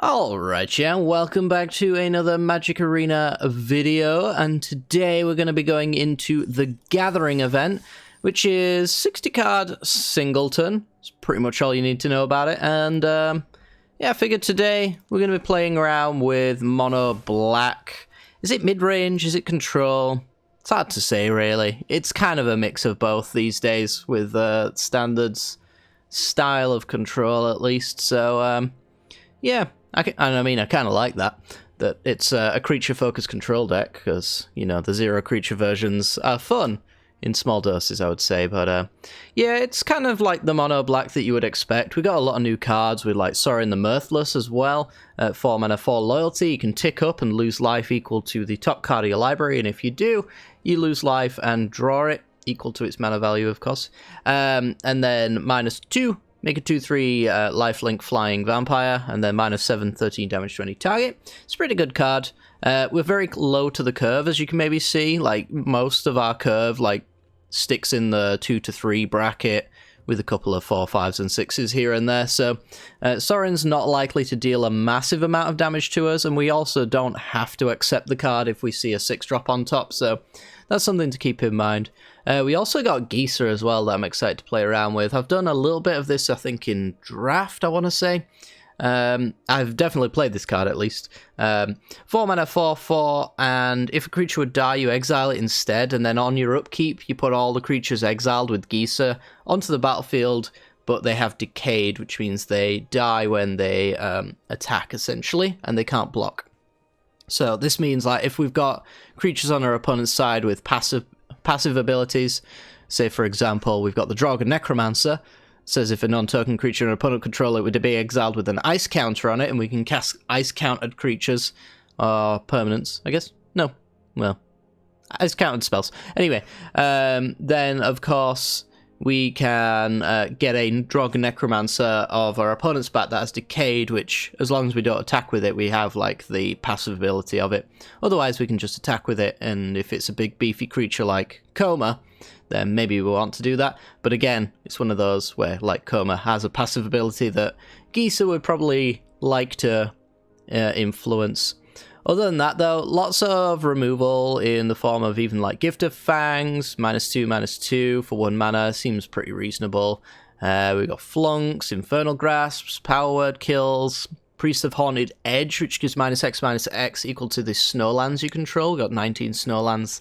Alright, yeah, welcome back to another Magic Arena video, and today we're going to be going into the Gathering event, which is 60 card Singleton. It's pretty much all you need to know about it, and yeah, I figured today we're going to be playing around with mono black. Is it mid-range? Is it control? It's hard to say, really. It's kind of a mix of both these days, with standards style of control at least, so yeah. I kind of like that it's a creature-focused control deck, because, you know, the zero creature versions are fun in small doses, I would say, but yeah, it's kind of like the mono black that you would expect. We got a lot of new cards with, like, Sorin the Mirthless as well, 4 mana, 4 loyalty. You can tick up and lose life equal to the top card of your library, and if you do, you lose life and draw it, equal to its mana value, of course. And then -2. Make a 2/3 lifelink flying vampire, and then -7, 13 damage to any target. It's a pretty good card. We're very low to the curve, as you can maybe see. Like, most of our curve, like, sticks in the 2 to 3 bracket, with a couple of 4, 5s, and 6s here and there. So Sorin's not likely to deal a massive amount of damage to us, and we also don't have to accept the card if we see a 6-drop on top, so that's something to keep in mind. We also got Geezer as well that I'm excited to play around with. I've done a little bit of this, I think, in Draft, I want to say. I've definitely played this card, at least. 4 mana, 4/4, and if a creature would die, you exile it instead, and then on your upkeep, you put all the creatures exiled with Geezer onto the battlefield, but they have decayed, which means they die when they attack, essentially, and they can't block. So this means, like, if we've got creatures on our opponent's side with passive abilities, say, for example, we've got the Dragon Necromancer, says if a non-token creature and opponent controller would be exiled with an ice counter on it, and we can cast ice-countered creatures, or permanents, I guess? No. Well, ice-countered spells. Anyway, then, of course, we can get a Dragon Necromancer of our opponent's back that has decayed, which, as long as we don't attack with it, we have, like, the passive ability of it. Otherwise, we can just attack with it, and if it's a big beefy creature like Coma, then maybe we want to do that. But again, it's one of those where, like, Coma has a passive ability that Geezer would probably like to influence. Other than that, though, lots of removal in the form of even, like, Gift of Fangs, -2/2 for 1 mana, seems pretty reasonable. We've got Flunks, Infernal Grasps, Power Word Kills, Priest of Haunted Edge, which gives -X/-X equal to the Snowlands you control. We've got 19 Snowlands,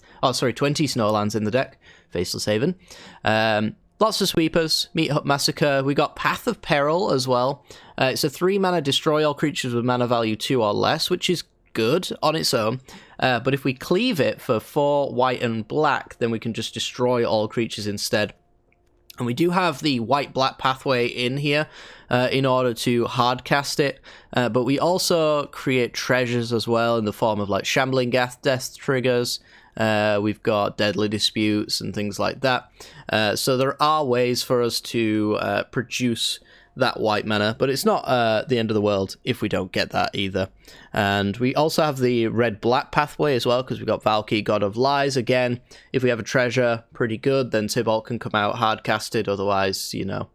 20 Snowlands in the deck, Faceless Haven. Lots of sweepers, Meat Massacre. We got Path of Peril as well. It's a 3 mana destroy all creatures with mana value 2 or less, which is good on its own, but if we cleave it for 4 white and black, then we can just destroy all creatures instead. And we do have the white-black pathway in here in order to hardcast it, but we also create treasures as well in the form of, like, Shambling Death triggers. We've got Deadly Disputes and things like that. So there are ways for us to produce that white mana, but it's not the end of the world if we don't get that either. And we also have the red-black pathway as well, because we've got Valky, God of Lies. Again, if we have a treasure, pretty good, then Tibalt can come out hard-casted, otherwise, you know,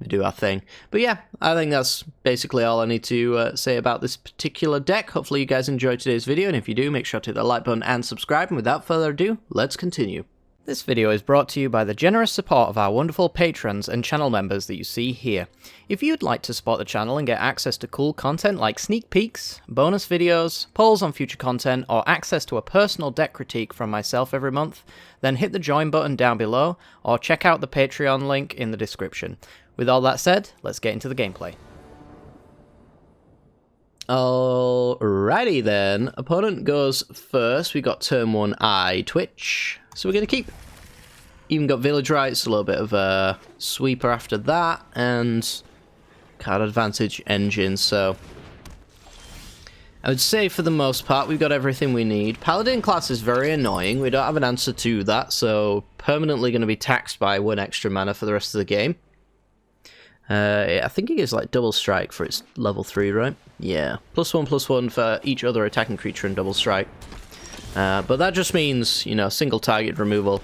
we do our thing. But yeah, I think that's basically all I need to say about this particular deck. Hopefully you guys enjoyed today's video, and if you do, make sure to hit the like button and subscribe, and without further ado, let's continue. This video is brought to you by the generous support of our wonderful patrons and channel members that you see here. If you'd like to support the channel and get access to cool content like sneak peeks, bonus videos, polls on future content, or access to a personal deck critique from myself every month, then hit the join button down below, or check out the Patreon link in the description. With all that said, let's get into the gameplay. Alrighty then, opponent goes first. We got turn 1 Eye Twitch, so we're going to keep. Even got Village Rights, a little bit of a sweeper after that, and card advantage engine, so I would say for the most part we've got everything we need. Paladin class is very annoying, we don't have an answer to that, so permanently going to be taxed by 1 extra mana for the rest of the game. I think it gives, like, double strike for its level 3, right? Yeah. +1/+1 for each other attacking creature and double strike. But that just means, you know, single target removal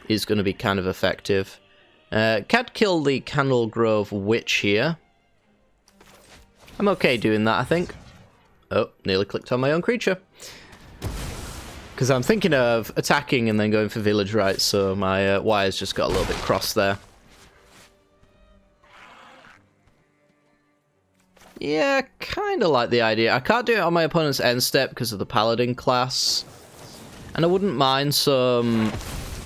is going to be kind of effective. Can't kill the Candle Grove Witch here. I'm okay doing that, I think. Oh, nearly clicked on my own creature. Because I'm thinking of attacking and then going for village rights, so my wires just got a little bit crossed there. Yeah, kind of like the idea. I can't do it on my opponent's end step because of the paladin class. And I wouldn't mind some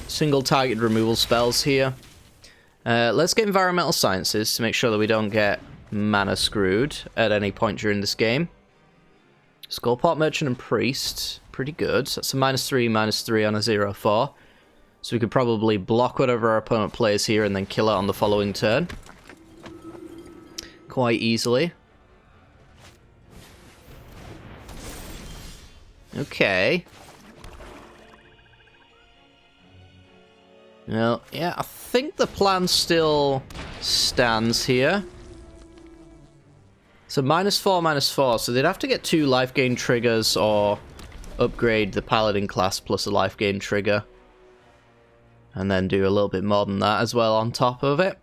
single target removal spells here. Let's get environmental sciences to make sure that we don't get mana screwed at any point during this game. Skullport, Merchant, and Priest. Pretty good. That's a -3/-3 on a 0/4. So we could probably block whatever our opponent plays here and then kill it on the following turn. Quite easily. Okay. Well, yeah, I think the plan still stands here. So -4/-4, so they'd have to get 2 life gain triggers or upgrade the paladin class plus a life gain trigger. And then do a little bit more than that as well on top of it.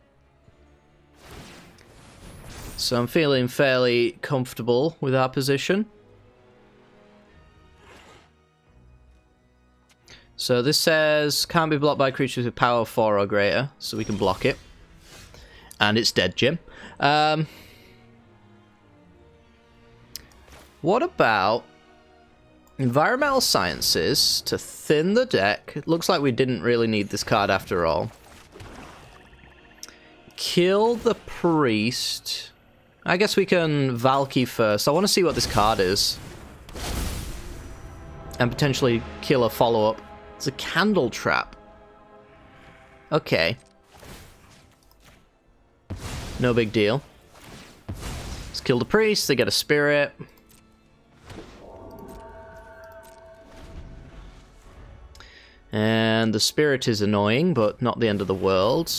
So I'm feeling fairly comfortable with our position. So this says, can't be blocked by creatures with power 4 or greater, so we can block it. And it's dead, Jim. What about environmental sciences to thin the deck? It looks like we didn't really need this card after all. Kill the priest. I guess we can Valky first. I want to see what this card is. And potentially kill a follow-up. It's a candle trap. Okay. No big deal. Let's kill the priest. They get a spirit. And the spirit is annoying, but not the end of the world.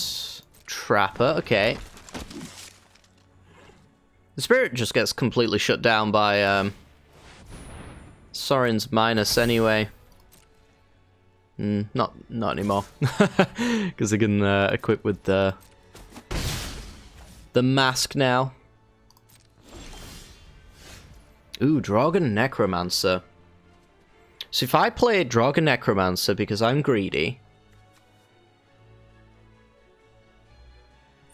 Trapper, okay. The spirit just gets completely shut down by Sorin's Minus anyway. Not anymore. Because I can equip with the mask now. Ooh, Dragon Necromancer. So if I play Dragon Necromancer because I'm greedy,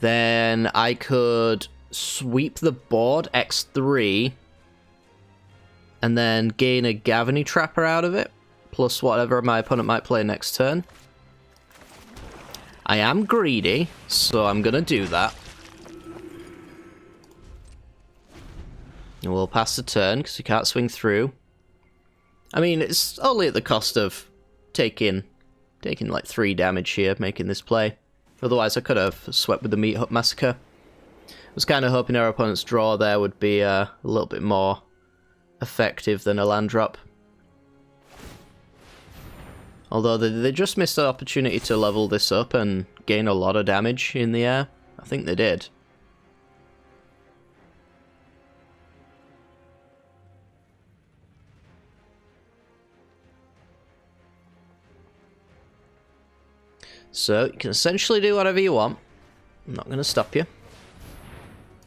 then I could sweep the board X3 and then gain a Gavany Trapper out of it, plus whatever my opponent might play next turn. I am greedy, so I'm going to do that. And we'll pass the turn because we can't swing through. I mean, it's only at the cost of taking like 3 damage here, making this play. Otherwise, I could have swept with the Meat Hut Massacre. I was kind of hoping our opponent's draw there would be a little bit more effective than a land drop. Although they just missed the opportunity to level this up and gain a lot of damage in the air. I think they did. So, you can essentially do whatever you want. I'm not going to stop you.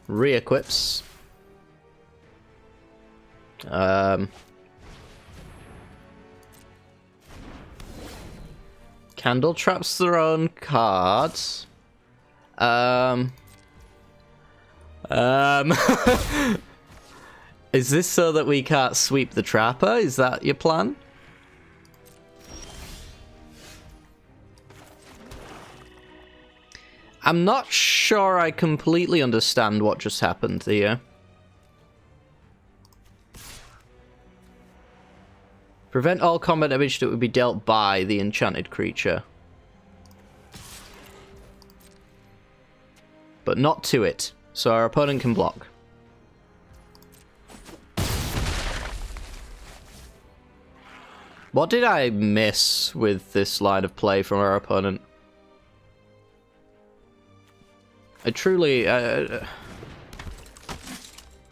Re-equips. Candle traps their own cards. Is this so that we can't sweep the trapper? Is that your plan? I'm not sure I completely understand what just happened here. Prevent all combat damage that would be dealt by the enchanted creature. But not to it, so our opponent can block. What did I miss with this line of play from our opponent? I truly... I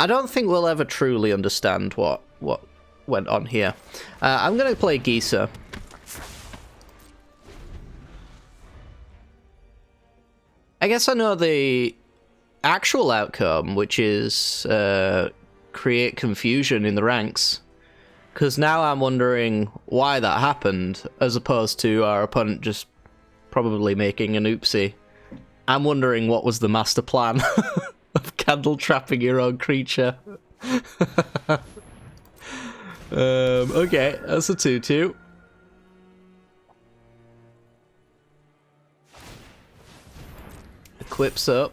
don't think we'll ever truly understand what went on here. I'm going to play Geezer. I guess I know the actual outcome, which is create confusion in the ranks. Because now I'm wondering why that happened, as opposed to our opponent just probably making an oopsie. I'm wondering what was the master plan of candle trapping your own creature. Okay, that's a 2-2. Equips up.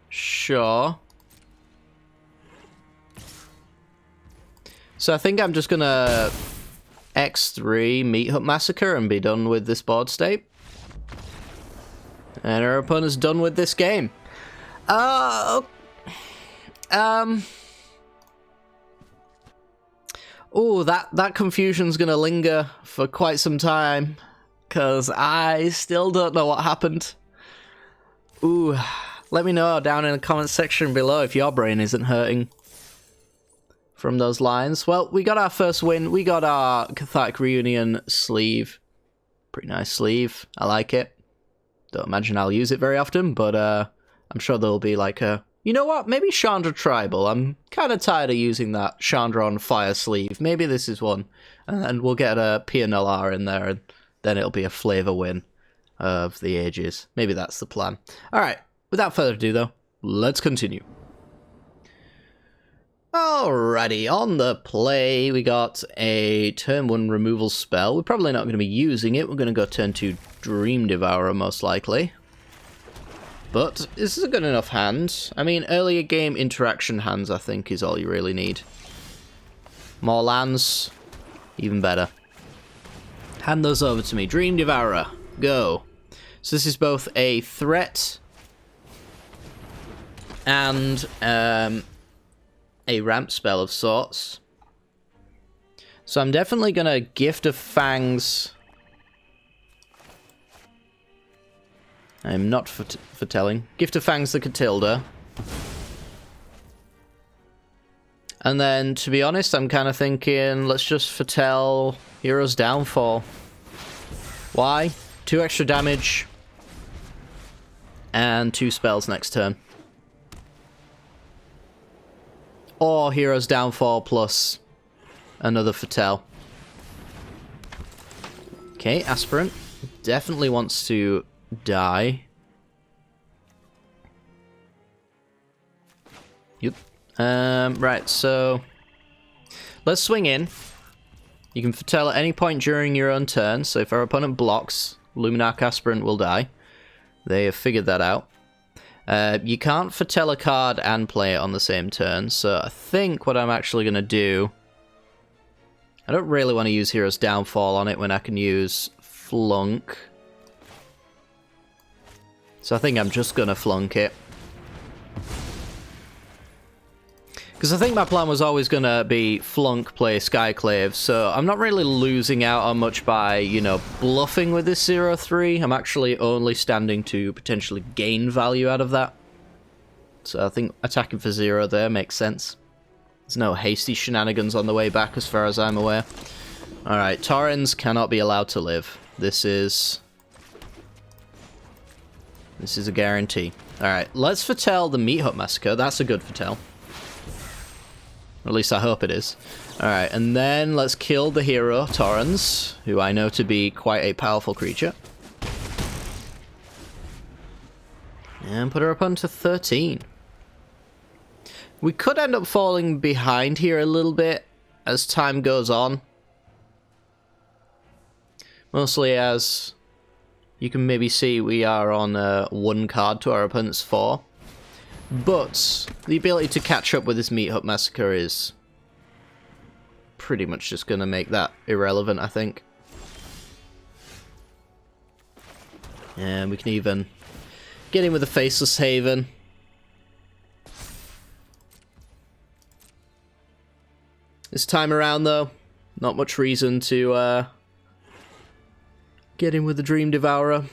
Sure. So I think I'm just gonna X3 Meat Hut Massacre and be done with this board state. And our opponent's done with this game. Oh, that confusion's gonna linger for quite some time, because I still don't know what happened. Ooh, let me know down in the comment section below if your brain isn't hurting from those lines. Well, we got our first win. We got our Cathartic Reunion sleeve. Pretty nice sleeve. I like it. Don't imagine I'll use it very often, but I'm sure there'll be like a... You know what? Maybe Chandra Tribal. I'm kind of tired of using that Chandra on Fire sleeve. Maybe this is one. And we'll get a PianoJester in there, and then it'll be a flavor win of the ages. Maybe that's the plan. Alright, without further ado though, let's continue. Alrighty, on the play, we got a turn 1 removal spell. We're probably not going to be using it. We're going to go turn 2 Dream Devourer, most likely. But this is a good enough hand. I mean, earlier game interaction hands, I think, is all you really need. More lands, even better. Hand those over to me. Dream Devourer, go. So this is both a threat and a ramp spell of sorts. So I'm definitely going to Gift of Fangs. I'm not foretelling. Gift of Fangs the Catilda. And then, to be honest, I'm kind of thinking, let's just foretell Hero's Downfall. Why? 2 extra damage. And 2 spells next turn. Or Hero's Downfall plus another foretell. Okay, Aspirant definitely wants to die. Yep. Right, so let's swing in. You can foretell at any point during your own turn, so if our opponent blocks, Luminarch Aspirant will die. They have figured that out. You can't foretell a card and play it on the same turn, so I think what I'm actually going to do... I don't really want to use Hero's Downfall on it when I can use Flunk. So I think I'm just going to flunk it. Because I think my plan was always going to be flunk, play Skyclave, so I'm not really losing out on much by, you know, bluffing with this 0-3. I'm actually only standing to potentially gain value out of that. So I think attacking for 0 there makes sense. There's no hasty shenanigans on the way back as far as I'm aware. Alright, Torrens cannot be allowed to live. This is a guarantee. Alright, let's foretell the Meat Hut Massacre. That's a good foretell. At least I hope it is. Alright, and then let's kill the hero, Torrens, who I know to be quite a powerful creature. And put her up onto 13. We could end up falling behind here a little bit as time goes on. Mostly as you can maybe see we are on 1 card to our opponent's 4. But the ability to catch up with this Meat Hut Massacre is pretty much just going to make that irrelevant, I think. And we can even get in with a Faceless Haven. This time around, though, not much reason to get in with the Dream Devourer.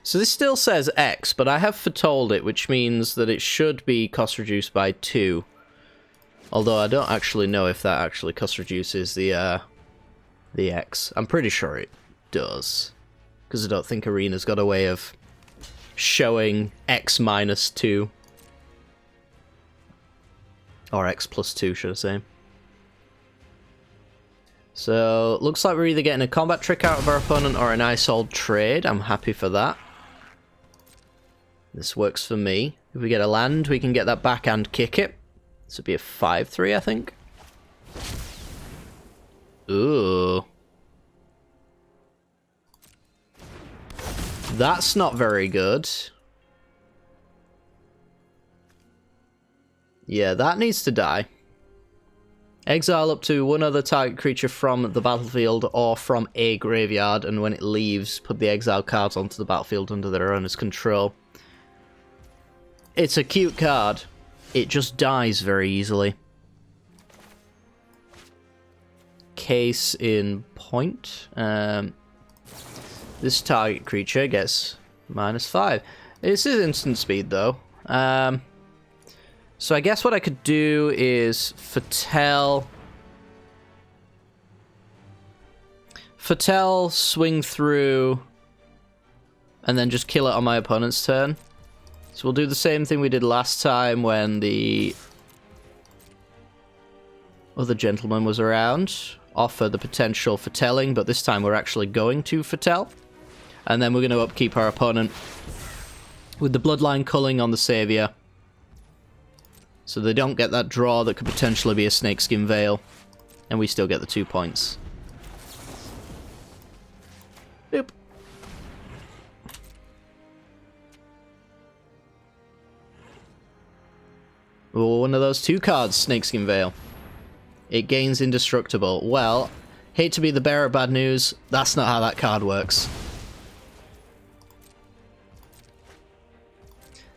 So this still says X, but I have foretold it, which means that it should be cost reduced by 2. Although I don't actually know if that actually cost reduces the X. I'm pretty sure it does, because I don't think Arena's got a way of showing X -2. Or X +2, should I say. So, looks like we're either getting a combat trick out of our opponent or a nice old trade. I'm happy for that. This works for me. If we get a land, we can get that back and kick it. This would be a 5-3, I think. Ooh. That's not very good. Yeah, that needs to die. Exile up to one other target creature from the battlefield or from a graveyard, and when it leaves, put the exile cards onto the battlefield under their owner's control. It's a cute card. It just dies very easily. Case in point. This target creature gets -5. This is instant speed, though. So I guess what I could do is Foretell, swing through, and then just kill it on my opponent's turn. So we'll do the same thing we did last time when the other gentleman was around. Offer the potential foretelling, but this time we're actually going to foretell. And then we're going to upkeep our opponent with the Bloodline Culling on the Savior. So they don't get that draw that could potentially be a Snakeskin Veil. And we still get the 2 points. Boop. Oh, one of those 2 cards, Snakeskin Veil. It gains Indestructible. Well, hate to be the bearer of bad news, that's not how that card works.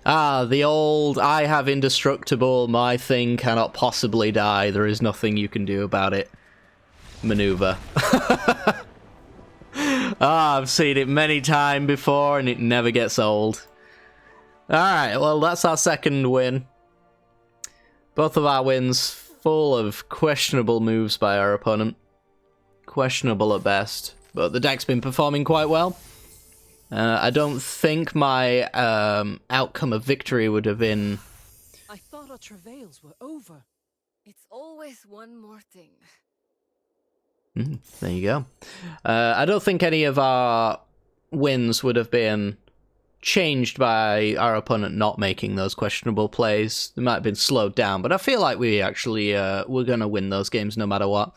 Ah, the old, I have Indestructible, my thing cannot possibly die, there is nothing you can do about it maneuver. Ah, I've seen it many times before and it never gets old. Alright, well that's our second win. Both of our wins full of questionable moves by our opponent. Questionable at best, but the deck's been performing quite well. I don't think my outcome of victory would have been... I thought our travails were over. It's always one more thing. There you go. I don't think any of our wins would have been changed by our opponent not making those questionable plays. They might have been slowed down, but I feel like we actually we're going to win those games no matter what.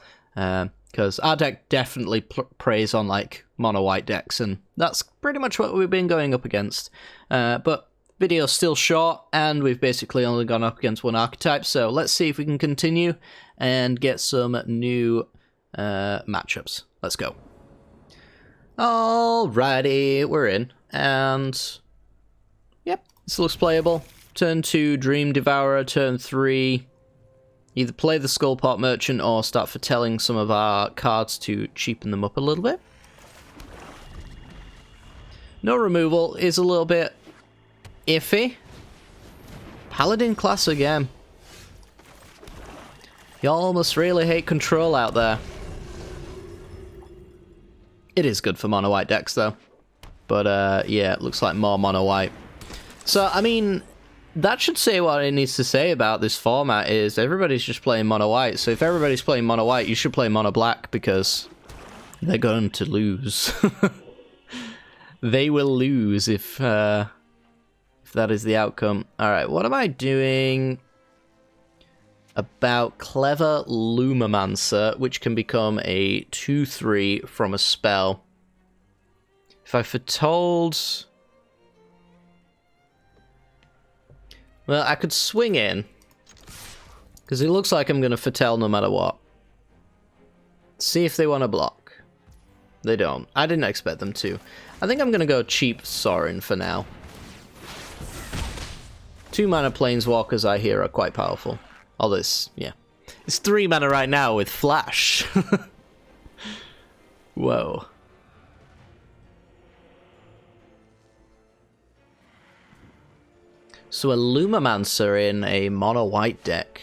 Because our deck definitely preys on like mono white decks, and that's pretty much what we've been going up against. But video's still short, and we've basically only gone up against one archetype, so let's see if we can continue and get some new matchups. Let's go. Alrighty, we're in, and yep, this looks playable. Turn 2, Dream Devourer, turn 3. Either play the Skullpot Merchant or start foretelling some of our cards to cheapen them up a little bit. No removal is a little bit iffy. Paladin class again. Y'all must really hate control out there. It is good for mono white decks though. But yeah, it looks like more mono white. So, I mean... that should say what it needs to say about this format is everybody's just playing mono white. So if everybody's playing mono white, you should play mono black because they're going to lose. They will lose if that is the outcome. Alright, what am I doing about Clever Lumamancer, which can become a 2/3 from a spell? If I foretold... well, I could swing in, because it looks like I'm going to foretell no matter what. See if they want to block. They don't. I didn't expect them to. I think I'm going to go cheap Sorin for now. 2 mana Planeswalkers I hear are quite powerful. All this, yeah. It's 3 mana right now with Flash. Whoa. So a Lumamancer in a mono-white deck.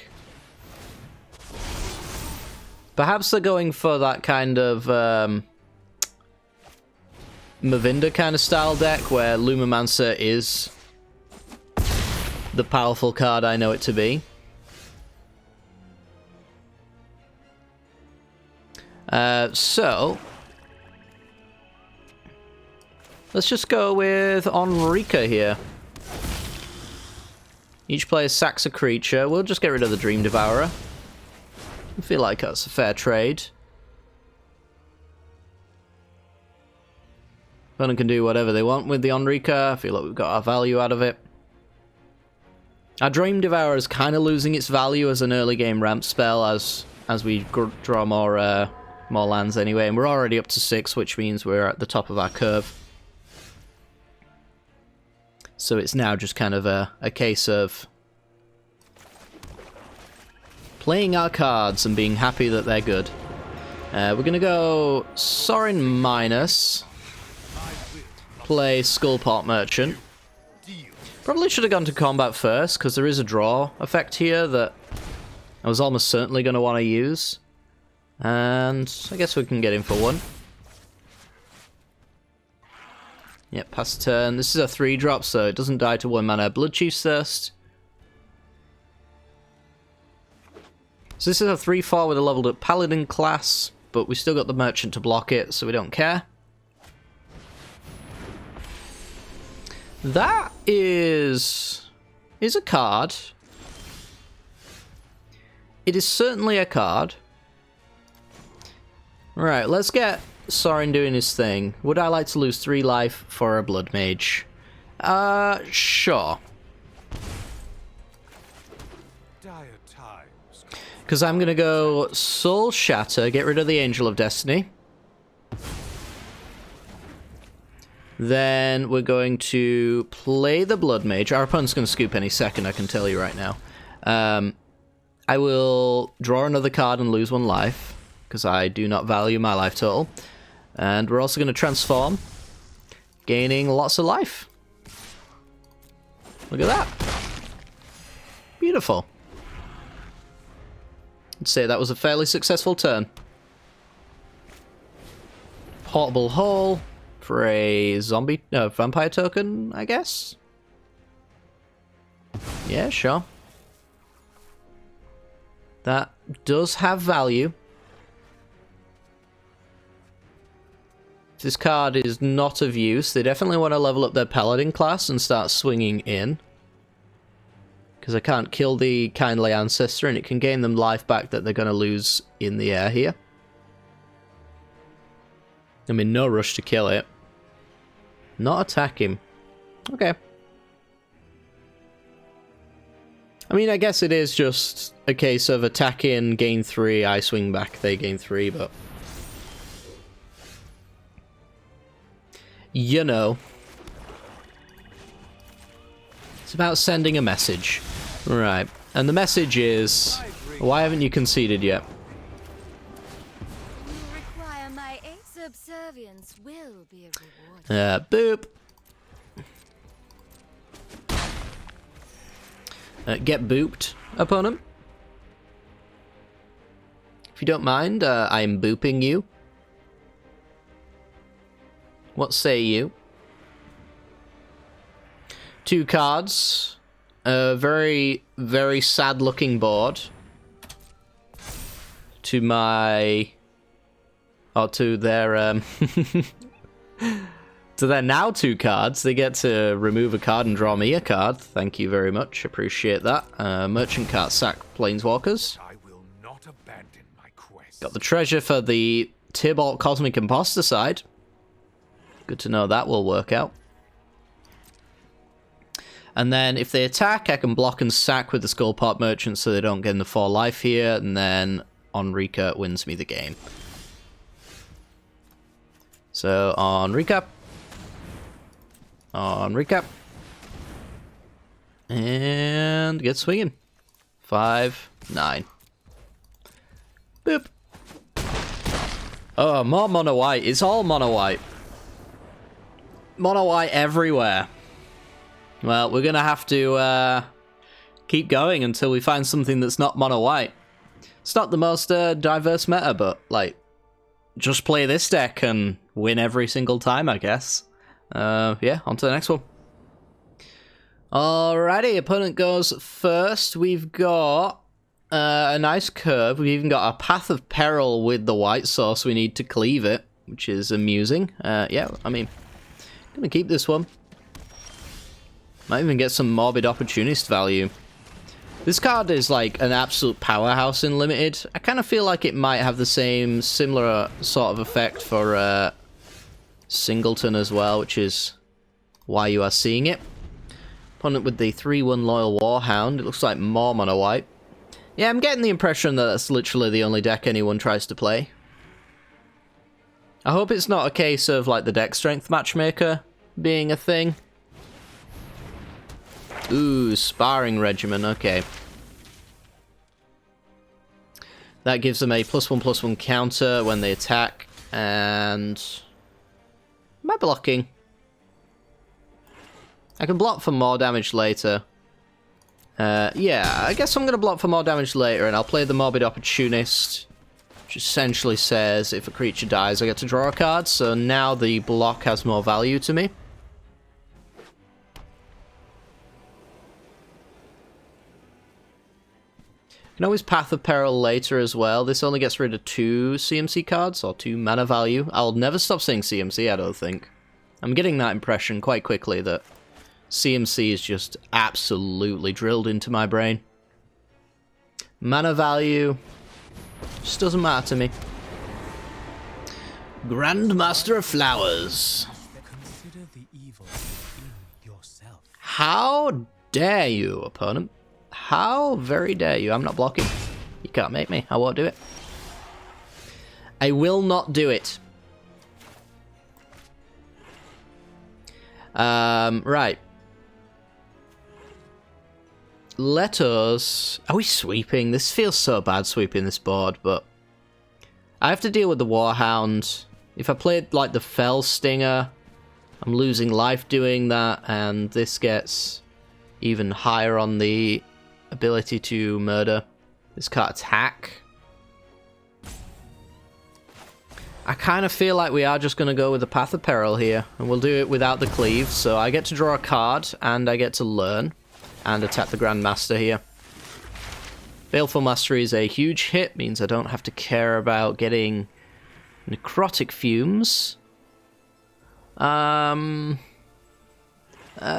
Perhaps they're going for that kind of, Mavinda kind of style deck where Lumimancer is the powerful card I know it to be. So let's just go with Enrica here. Each player sacks a creature. We'll just get rid of the Dream Devourer. I feel like that's a fair trade. Opponent can do whatever they want with the Enrica. I feel like we've got our value out of it. Our Dream Devourer is kind of losing its value as an early game ramp spell as we draw more lands anyway, and we're already up to 6, which means we're at the top of our curve. So it's now just kind of a case of playing our cards and being happy that they're good. We're going to go Sorin minus, play Skullport Merchant. Probably should have gone to combat first, because there is a draw effect here that I was almost certainly going to want to use. And I guess we can get in for 1. Yep, pass turn. This is a 3-drop, so it doesn't die to 1 mana. Bloodchief's Thirst. So this is a 3/4 with a leveled up Paladin class, but we still got the Merchant to block it, so we don't care. That is a card. It is certainly a card. Right, let's get Sorin doing his thing. Would I like to lose 3 life for a Blood Mage? Sure. Because I'm going to go Soul Shatter, get rid of the Angel of Destiny. Then we're going to play the Blood Mage. Our opponent's going to scoop any second, I can tell you right now. I will draw another card and lose 1 life, because I do not value my life total. And we're also going to transform, gaining lots of life. Look at that. Beautiful. I'd say that was a fairly successful turn. Portable Hole for a vampire token, I guess? Yeah, sure. That does have value. If this card is not of use, they definitely want to level up their Paladin class and start swinging in. Because I can't kill the Kindly Ancestor, and it can gain them life back that they're going to lose in the air here. I'm in no rush to kill it. Not attack him. Okay. I mean, I guess it is just a case of attacking, gain 3, I swing back, they gain 3, but... you know. It's about sending a message. Right. And the message is, why haven't you conceded yet? You require my aid. Subservience will be rewarded. Boop. Get booped, opponent. If you don't mind, I'm booping you. What say you? 2 cards. A very, very sad-looking board. To my... or to their, to their now 2 cards. They get to remove a card and draw me a card. Thank you very much. Appreciate that. Merchant Cart sack Planeswalkers. I will not abandon my quest. Got the treasure for the Tybalt Cosmic Imposter side. Good to know that will work out. And then if they attack, I can block and sack with the Skullport Merchant so they don't gain the 4 life here, and then Enrica wins me the game. So, Enrica. And get swinging. 5, 9. Boop. Oh, more mono white. It's all mono white. Mono white everywhere. Well, we're gonna have to keep going until we find something that's not mono white. It's not the most diverse meta, but like, just play this deck and win every single time, I guess. Yeah, on to the next one. Alrighty, opponent goes first. We've got a nice curve. We've even got a Path of Peril with the white sauce. We need to cleave it, which is amusing. Yeah, I mean, I'm gonna keep this one. Might even get some Morbid Opportunist value. This card is like an absolute powerhouse in Limited. I kind of feel like it might have the same similar sort of effect for Singleton as well, which is why you are seeing it. Opponent with the 3/1 Loyal Warhound. It looks like more mono white. Yeah, I'm getting the impression that that's literally the only deck anyone tries to play. I hope it's not a case of like the deck strength matchmaker being a thing. Ooh, Sparring Regimen, okay. That gives them a +1/+1 counter when they attack, and... am I blocking? I can block for more damage later. Yeah, I guess I'm going to block for more damage later, and I'll play the Morbid Opportunist, which essentially says if a creature dies, I get to draw a card, so now the block has more value to me. You can always Path of Peril later as well. This only gets rid of 2 CMC cards, or 2 mana value. I'll never stop saying CMC, I don't think. I'm getting that impression quite quickly that CMC is just absolutely drilled into my brain. Mana value just doesn't matter to me. Grandmaster of Flowers. Consider the evil in yourself. How dare you, opponent? How very dare you? I'm not blocking. You can't make me. I won't do it. I will not do it. Right. Let us... are we sweeping? This feels so bad sweeping this board, but... I have to deal with the Warhound. If I played, like, the Fell Stinger, I'm losing life doing that, and this gets even higher on the ability to murder. This can't attack. I kind of feel like we are just going to go with the Path of Peril here, and we'll do it without the cleave, so I get to draw a card, and I get to learn, and attack the Grandmaster here. Baleful Mastery is a huge hit, means I don't have to care about getting Necrotic Fumes.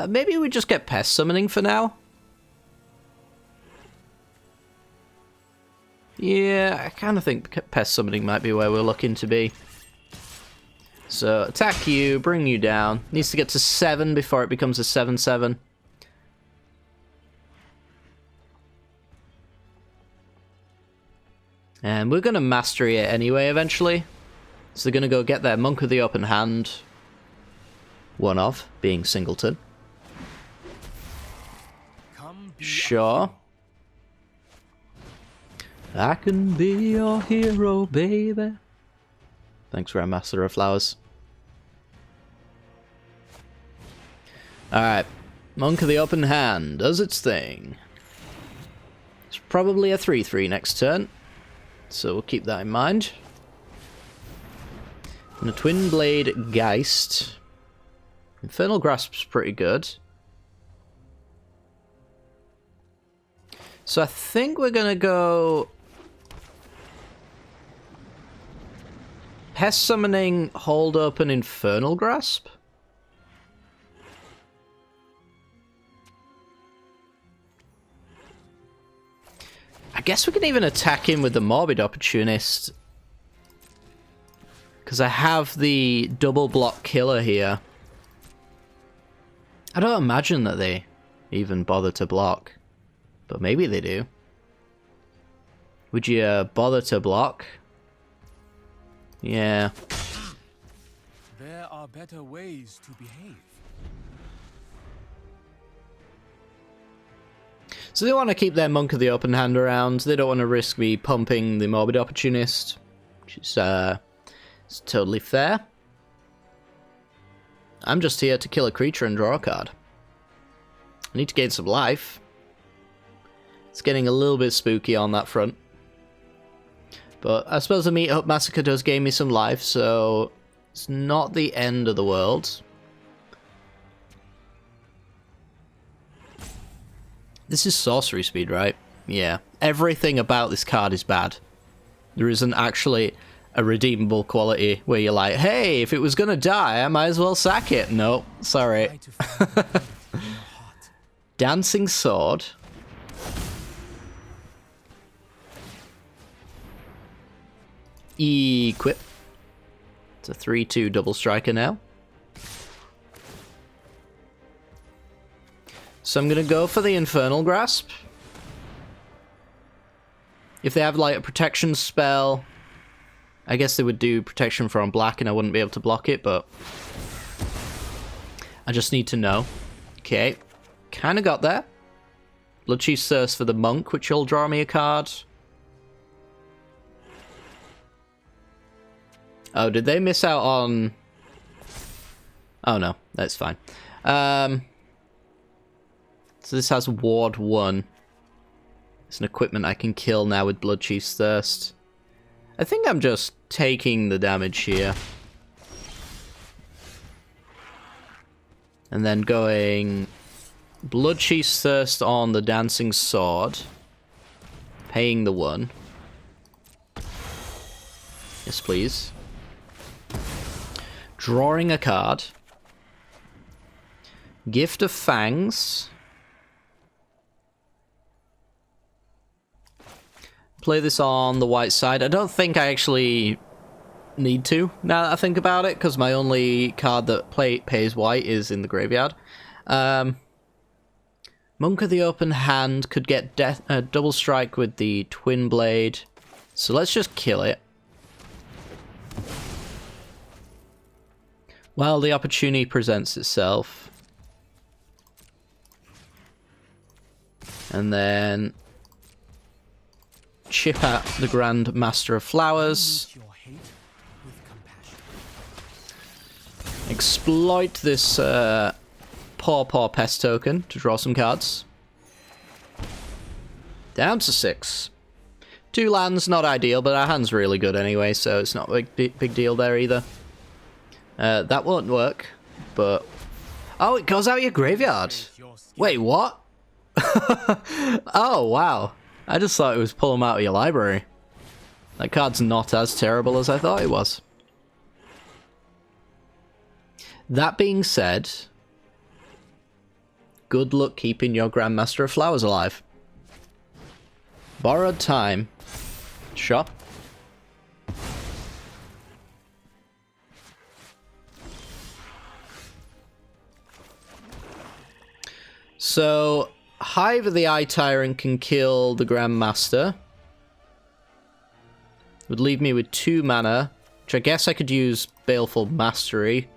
Maybe we just get Pest Summoning for now. Yeah, I kind of think Pest Summoning might be where we're looking to be. So, attack you, bring you down. Needs to get to 7 before it becomes a 7/7. And we're going to Mastery it anyway, eventually. So they're going to go get their Monk of the Open Hand. One of, being Singleton. Sure. I can be your hero, baby. Thanks, Grandmaster of Flowers. Alright. Monk of the Open Hand does its thing. It's probably a 3/3 next turn. So we'll keep that in mind. And a Twin Blade Geist. Infernal Grasp's pretty good. So I think we're going to go... Pest Summoning, hold open Infernal Grasp? I guess we can even attack him with the Morbid Opportunist. Because I have the double block killer here. I don't imagine that they even bother to block. But maybe they do. Would you bother to block? Yeah. There are better ways to behave. So they want to keep their Monk of the Open Hand around. They don't want to risk me pumping the Morbid Opportunist. Which is it's totally fair. I'm just here to kill a creature and draw a card. I need to gain some life. It's getting a little bit spooky on that front. But I suppose the Meat Up Massacre does gain me some life, so It's not the end of the world. This is sorcery speed, right? Yeah. Everything about this card is bad. There isn't actually a redeemable quality where you're like, hey, if it was gonna die, I might as well sack it. No, sorry. Try to find the good in your heart. Dancing Sword. Equip. It's a 3/2 double striker now. So I'm gonna go for the Infernal Grasp. If they have like a protection spell, I guess they would do protection from black and I wouldn't be able to block it, but I just need to know. Okay, kind of got there. Bloodchief's Thirst for the Monk, which will draw me a card. Oh, did they miss out on... Oh no, that's fine. So this has Ward 1. It's an equipment I can kill now with Bloodchief's Thirst. I think I'm just taking the damage here. And then going Bloodchief's Thirst on the Dancing Sword. Paying the 1. Yes, please. Drawing a card. Gift of Fangs. Play this on the white side. I don't think I actually need to, now that I think about it, because my only card that pays white is in the graveyard. Monk of the Open Hand could get double strike with the Twin Blade. So let's just kill it. While the opportunity presents itself. And then chip out the Grand Master of Flowers. Meet your hate with compassion. Exploit this Paw Pest token to draw some cards. Down to 6. 2 lands, not ideal, but our hand's really good anyway, so it's not a big deal there either. That won't work, but... Oh, it goes out your graveyard! Wait, what? Oh, wow. I just thought it was pull them out of your library. That card's not as terrible as I thought it was. That being said, good luck keeping your Grandmaster of Flowers alive. Borrowed Time. Sure. So... Hive of the Eye Tyrant can kill the Grandmaster. Would leave me with 2 mana, which I guess I could use Baleful Mastery.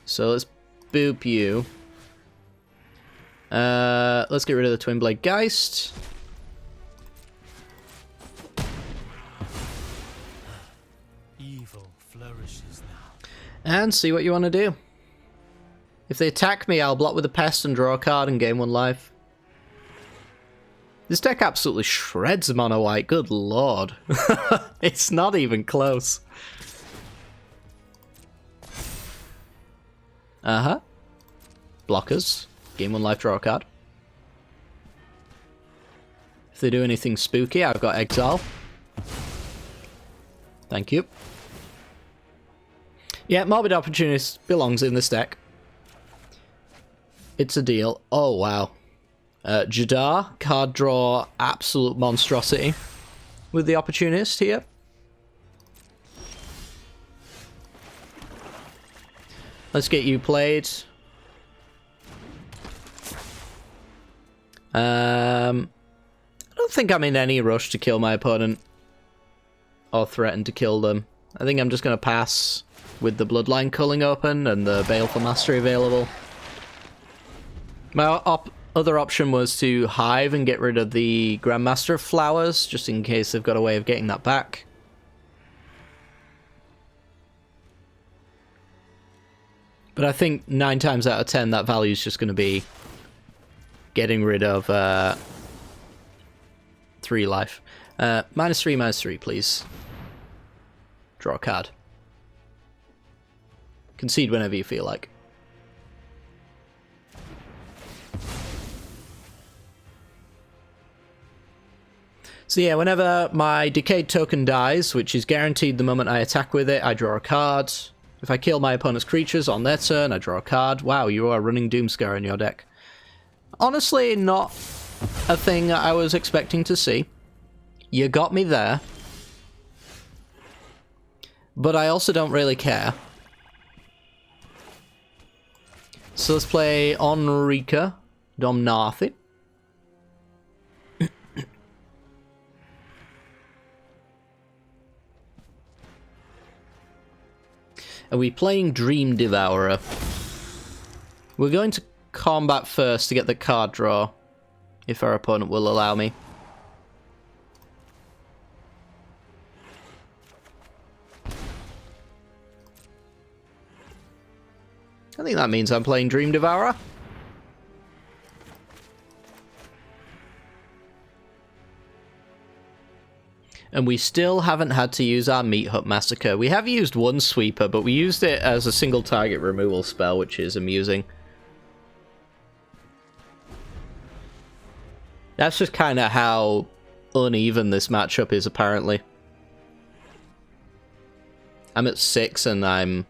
So let's boop you. Let's get rid of the Twin Blade Geist. Evil flourishes now. And see what you want to do. If they attack me, I'll block with a Pest and draw a card and gain 1 life. This deck absolutely shreds mono white, good lord. It's not even close. Uh-huh. Blockers. Gain 1 life, draw a card. If they do anything spooky, I've got Exile. Thank you. Yeah, Morbid Opportunist belongs in this deck. It's a deal. Oh, wow. Jadar, card draw, absolute monstrosity with the Opportunist here. Let's get you played. I don't think I'm in any rush to kill my opponent or threaten to kill them. I think I'm just going to pass with the Bloodline culling open and the Baleful Mastery available. My other option was to Hive and get rid of the Grandmaster of Flowers, just in case they've got a way of getting that back. But I think 9 times out of 10 that value is just going to be getting rid of 3 3 life. -3, -3, please. Draw a card. Concede whenever you feel like. So yeah, whenever my Decayed token dies, which is guaranteed the moment I attack with it, I draw a card. If I kill my opponent's creatures on their turn, I draw a card. Wow, you are running Doomscar in your deck. Honestly, not a thing I was expecting to see. You got me there. But I also don't really care. So let's play Onrika Domnathi. Are we playing Dream Devourer? We're going to combat first to get the card draw, if our opponent will allow me. I think that means I'm playing Dream Devourer. And we still haven't had to use our Meat Hut Massacre. We have used one sweeper, but we used it as a single target removal spell, which is amusing. That's just kind of how uneven this matchup is, apparently. I'm at 6 and I'm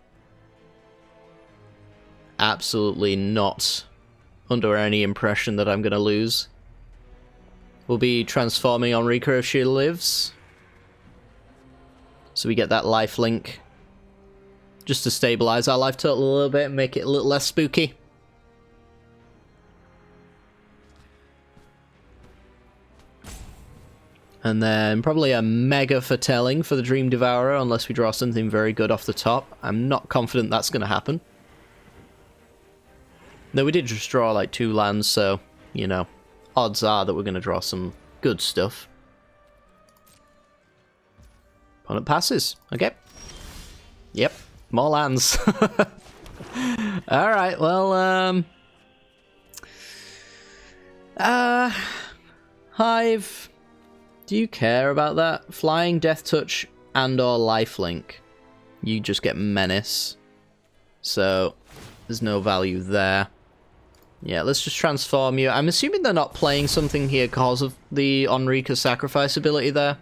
absolutely not under any impression that I'm going to lose. We'll be transforming on Rika if she lives. So we get that life link. Just to stabilize our life total a little bit and make it a little less spooky. And then probably a mega foretelling for the Dream Devourer unless we draw something very good off the top. I'm not confident that's going to happen. Though we did just draw like 2 lands, so, you know, odds are that we're going to draw some good stuff. Opponent passes. Okay. Yep. More lands. Alright, well, Hive, do you care about that? Flying, Death Touch, and or Lifelink. You just get Menace. So, there's no value there. Yeah, let's just transform you. I'm assuming they're not playing something here because of the Onrika sacrifice ability there.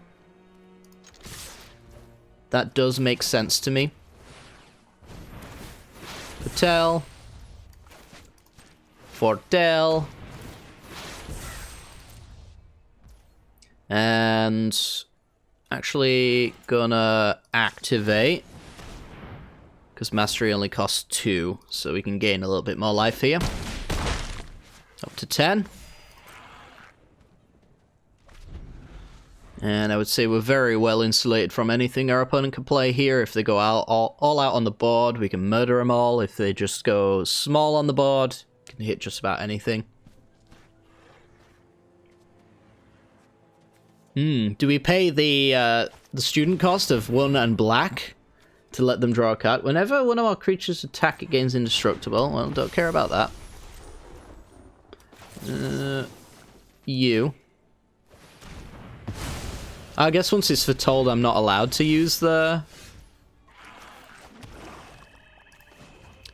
That does make sense to me. Patel. Fordell. And actually gonna activate. Because Mastery only costs 2, so we can gain a little bit more life here. Up to 10. And I would say we're very well insulated from anything our opponent can play here. If they go out all out on the board, we can murder them all. If they just go small on the board, we can hit just about anything. Do we pay the student cost of 1 and black to let them draw a card? Whenever one of our creatures attack, it gains indestructible. Well, don't care about that. You. I guess once it's foretold, I'm not allowed to use the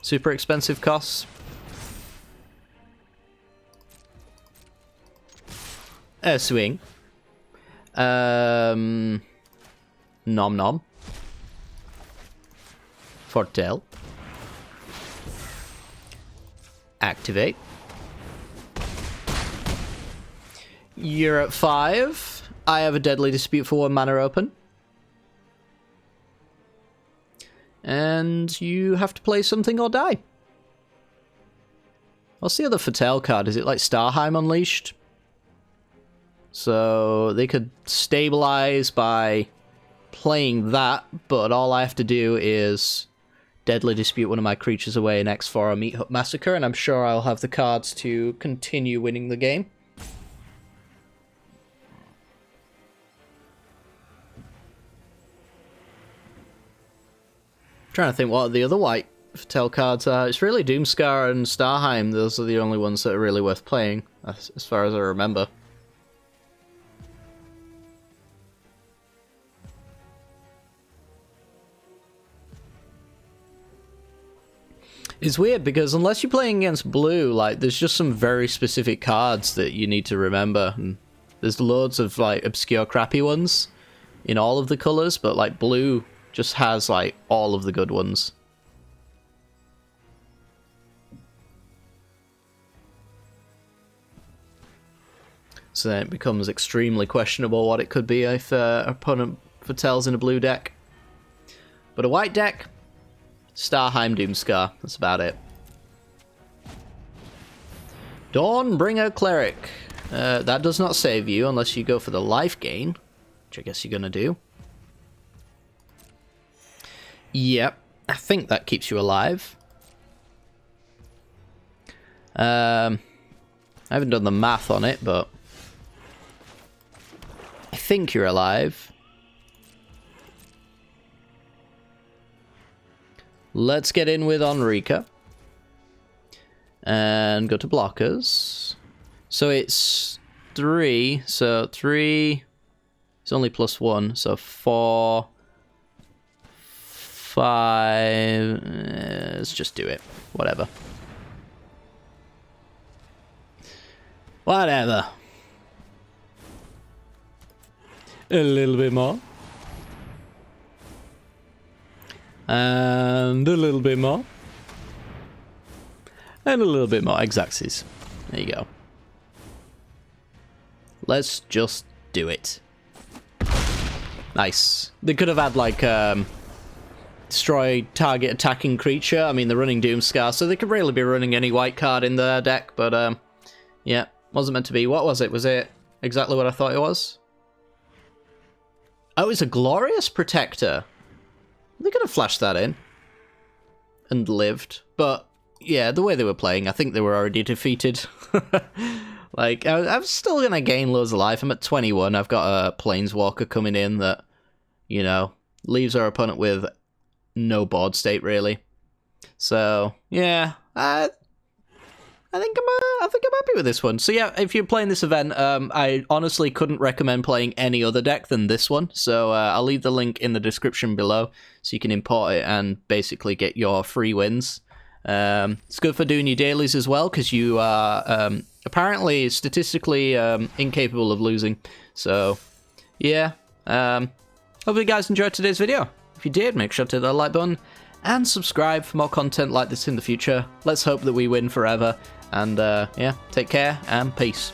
super expensive costs. Swing. Nom nom. Fortel. Activate. You're at 5. I have a Deadly Dispute for 1 mana open. And you have to play something or die. What's the other Fatale card? Is it like Starheim Unleashed? So they could stabilize by playing that, but all I have to do is Deadly Dispute one of my creatures away in X for a Meat Hut Massacre, and I'm sure I'll have the cards to continue winning the game. Trying to think what the other white Fatale cards are. It's really Doomscar and Starheim. Those are the only ones that are really worth playing, as far as I remember. It's weird because unless you're playing against blue, like, there's just some very specific cards that you need to remember. And there's loads of, like, obscure crappy ones in all of the colors, but, like, blue just has, like, all of the good ones. So then it becomes extremely questionable what it could be if an opponent foretells in a blue deck. But a white deck, Starheim Doomscar, that's about it. Dawnbringer Cleric. That does not save you unless you go for the life gain, which I guess you're going to do. Yep, I think that keeps you alive. I haven't done the math on it, but I think you're alive. Let's get in with Enrica. And go to blockers. So it's 3. So 3... It's only +1. So 4... 5... let's just do it. Whatever. Whatever. A little bit more. And a little bit more. And a little bit more. Exactsies. There you go. Let's just do it. Nice. They could have had, like, destroy target attacking creature. I mean, they're running Doomscar, so they could really be running any white card in their deck, but, yeah. Wasn't meant to be. What was it? Was it exactly what I thought it was? Oh, it's a Glorious Protector. They could have flashed that in. And lived. But, yeah, the way they were playing, I think they were already defeated. Like, I'm still going to gain loads of life. I'm at 21. I've got a Planeswalker coming in that, you know, leaves our opponent with no board state, really. So, yeah, I think I'm happy with this one. So yeah, if you're playing this event, I honestly couldn't recommend playing any other deck than this one. So I'll leave the link in the description below so you can import it and basically get your free wins. It's good for doing your dailies as well because you are apparently statistically incapable of losing. So yeah, hope you guys enjoyed today's video. If you did, make sure to hit that like button and subscribe for more content like this in the future. Let's hope that we win forever. And yeah, take care and peace.